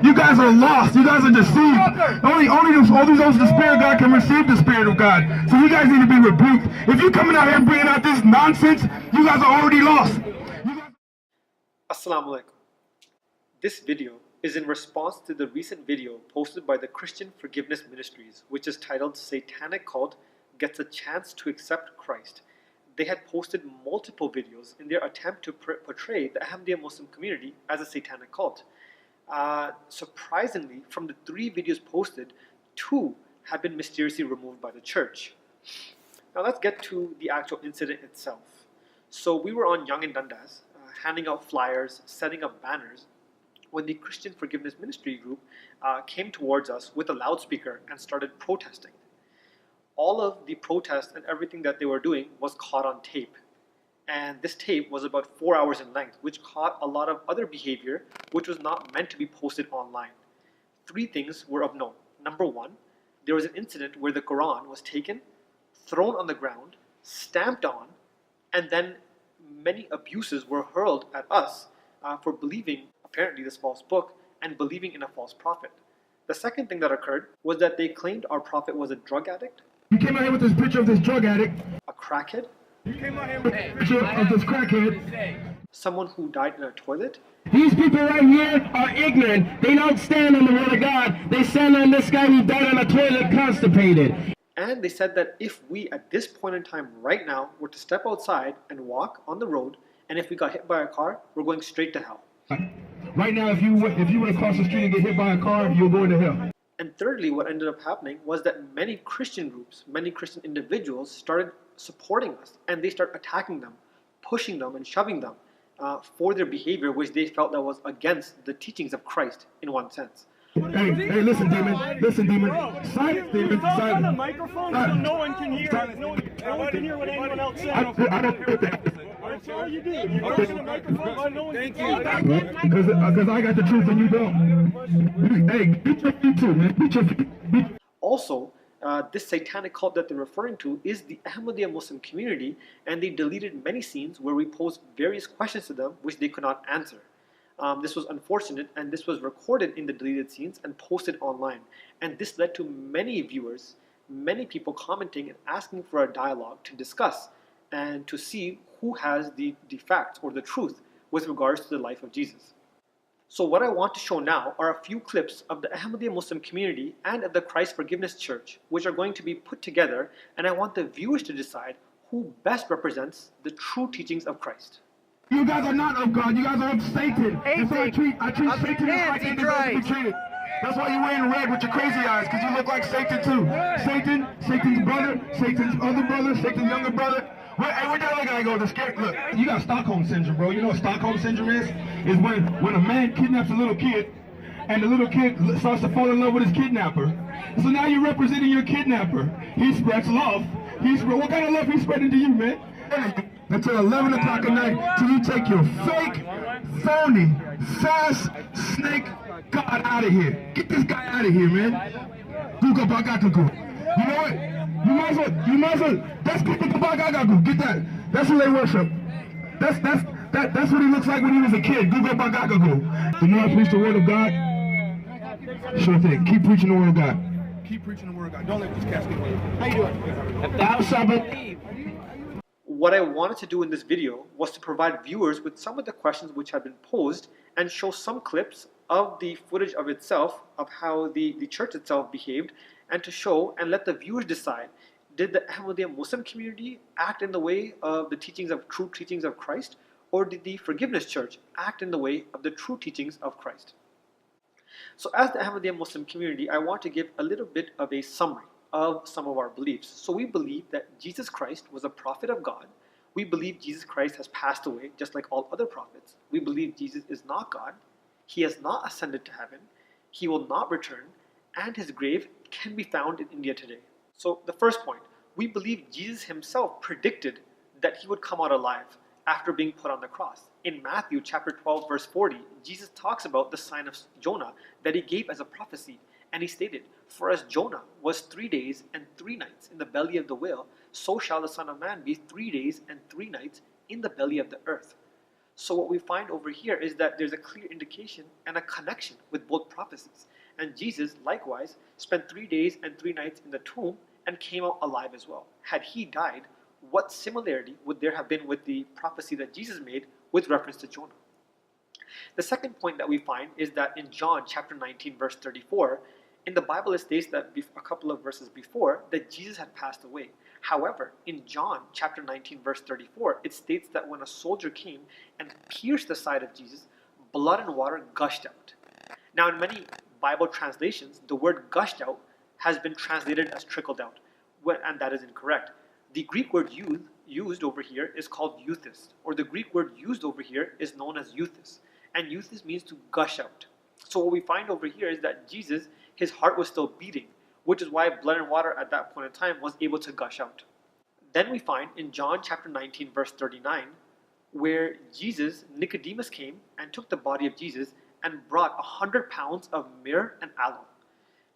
You guys are lost. You guys are deceived. Only those the Spirit of God can receive the Spirit of God. So you guys need to be rebuked. If you're coming out here and bringing out this nonsense, you guys are already lost. Assalamu alaikum. This video is in response to the recent video posted by the Christian Forgiveness Ministries, which is titled Satanic Cult Gets a Chance to Accept Christ. They had posted multiple videos in their attempt to portray the Ahmadiyya Muslim community as a satanic cult. Surprisingly, from the 3 videos posted, 2 have been mysteriously removed by the church. Now let's get to the actual incident itself. So we were on Young and Dundas, handing out flyers, setting up banners, when the Christian Forgiveness Ministry group came towards us with a loudspeaker and started protesting. All of the protests and everything that they were doing was caught on tape. And this tape was about 4 hours in length, which caught a lot of other behavior which was not meant to be posted online. 3 things were of note. Number 1, there was an incident where the Quran was taken, thrown on the ground, stamped on, and then many abuses were hurled at us for believing, apparently, this false book and believing in a false prophet. The second thing that occurred was that they claimed our prophet was a drug addict. You came out here with this picture of this drug addict. A crackhead. You came out here with this picture of this crackhead. Someone who died in a toilet. These people right here are ignorant. They don't stand on the word of God. They stand on this guy who died on a toilet constipated. And they said that if we, at this point in time right now, were to step outside and walk on the road, and if we got hit by a car, we're going straight to hell. Right now, if you were to cross the street and get hit by a car, you're going to hell. And thirdly, what ended up happening was that many Christian groups, many Christian individuals started supporting us, and they started attacking them, pushing them and shoving them for their behavior, which they felt that was against the teachings of Christ in one sense. Hey, listen, demon. Listen, demon. Silence, demon. Talk on the Silence. microphone so no one can hear. No one can hear what anyone else says. I don't do that. That's all you do. You talk on the microphone so no one can hear. Because I got the truth and you don't. Hey, beat your feet too, man. Beat your feet. Also, this satanic cult that they're referring to is the Ahmadiyya Muslim community, and they deleted many scenes where we posed various questions to them which they could not answer. This was unfortunate, and this was recorded in the deleted scenes and posted online. And this led to many viewers, many people commenting and asking for a dialogue to discuss and to see who has the facts or the truth with regards to the life of Jesus. So what I want to show now are a few clips of the Ahmadiyya Muslim community and of the Christ Forgiveness Church, which are going to be put together, and I want the viewers to decide who best represents the true teachings of Christ. You guys are not of God. You guys are of Satan. And so I treat Satan like they deserve to be treated. That's why you're wearing red with your crazy eyes, because you look like Satan too. Satan's brother, Satan's other brother, Satan's younger brother. Where the other guy go? Look, you got Stockholm syndrome, bro. You know what Stockholm syndrome is? Is when a man kidnaps a little kid, and the little kid starts to fall in love with his kidnapper. So now you're representing your kidnapper. He spreads love. What kind of love he's spreading to you, man? Until 11 o'clock at night, till you take your fake, phony, fast snake God out of here. Get this guy out of here, man. Guga bagagagu. You know what? You might as well. That's Guga bagagagu. Get that. That's who they worship. That's what he looks like when he was a kid. Guga bagagagu. The more I preach the word of God, sure thing. Keep preaching the word of God. Keep preaching the word of God. Don't let these cats get away. How you doing? Thou shalt believe. What I wanted to do in this video was to provide viewers with some of the questions which had been posed and show some clips of the footage of itself, of how the church itself behaved, and to show and let the viewers decide, did the Ahmadiyya Muslim community act in the way of the true teachings of Christ, or did the Forgiveness Church act in the way of the true teachings of Christ? So as the Ahmadiyya Muslim community, I want to give a little bit of a summary of some of our beliefs. So we believe that Jesus Christ was a prophet of God. We believe Jesus Christ has passed away just like all other prophets. We believe Jesus is not God. He has not ascended to heaven. He will not return, and his grave can be found in India today. So the first point, we believe Jesus himself predicted that he would come out alive after being put on the cross. In Matthew chapter 12 verse 40, Jesus talks about the sign of Jonah that he gave as a prophecy. And he stated, "For as Jonah was 3 days and 3 nights in the belly of the whale, so shall the Son of Man be 3 days and 3 nights in the belly of the earth." So what we find over here is that there's a clear indication and a connection with both prophecies. And Jesus, likewise, spent 3 days and 3 nights in the tomb and came out alive as well. Had he died, what similarity would there have been with the prophecy that Jesus made with reference to Jonah? The second point that we find is that in John chapter 19 verse 34, in the Bible it states that a couple of verses before that Jesus had passed away. However, in John chapter 19 verse 34, it states that when a soldier came and pierced the side of Jesus, blood and water gushed out. Now in many Bible translations, the word gushed out has been translated as trickled out, and that is incorrect. The Greek word used over here is called euthys, or the Greek word used over here is known as euthys, and euthys means to gush out. So what we find over here is that Jesus, his heart was still beating, which is why blood and water at that point in time was able to gush out. Then we find in John chapter 19 verse 39, where Nicodemus came and took the body of Jesus and brought 100 pounds of myrrh and aloe.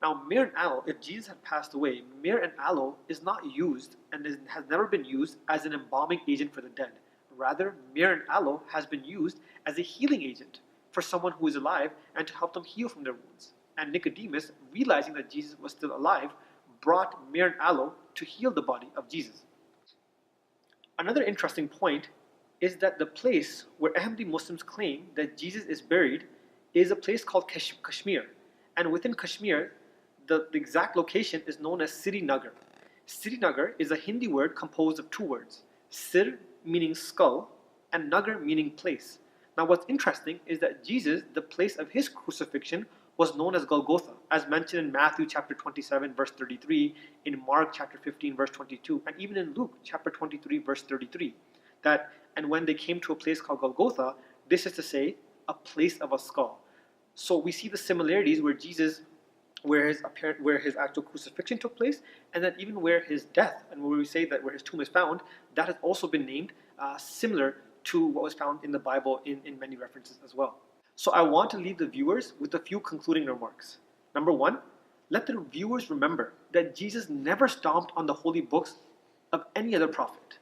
Now myrrh and aloe, if Jesus had passed away, myrrh and aloe is not used and has never been used as an embalming agent for the dead. Rather, myrrh and aloe has been used as a healing agent for someone who is alive and to help them heal from their wounds. And Nicodemus, realizing that Jesus was still alive, brought myrrh and aloe to heal the body of Jesus. Another interesting point is that the place where Ahmadiyya Muslims claim that Jesus is buried is a place called Kashmir. And within Kashmir, the exact location is known as Srinagar. Srinagar is a Hindi word composed of 2 words, Sir meaning skull and Nagar meaning place. Now what's interesting is that Jesus, the place of his crucifixion, was known as Golgotha, as mentioned in Matthew chapter 27 verse 33, in Mark chapter 15 verse 22, and even in Luke chapter 23 verse 33. And when they came to a place called Golgotha, this is to say, a place of a skull. So we see the similarities where Jesus, where his actual crucifixion took place, and then even where his death, and where we say that where his tomb is found, that has also been named similar to what was found in the Bible in many references as well. So I want to leave the viewers with a few concluding remarks. Number 1, let the viewers remember that Jesus never stomped on the holy books of any other prophet.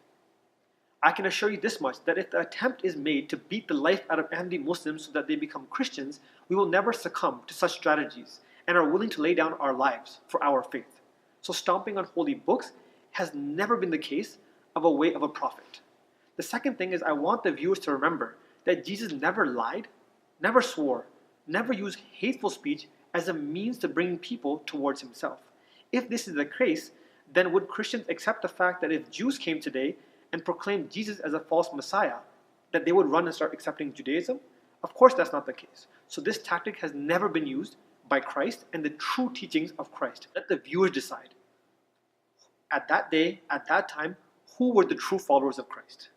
I can assure you this much, that if the attempt is made to beat the life out of Ahmadiyya Muslims so that they become Christians, we will never succumb to such strategies and are willing to lay down our lives for our faith. So stomping on holy books has never been the case of a way of a prophet. The second thing is I want the viewers to remember that Jesus never lied, never swore, never used hateful speech as a means to bring people towards himself. If this is the case, then would Christians accept the fact that if Jews came today and proclaimed Jesus as a false Messiah, that they would run and start accepting Judaism? Of course that's not the case. So this tactic has never been used by Christ and the true teachings of Christ. Let the viewers decide. At that day, at that time, who were the true followers of Christ?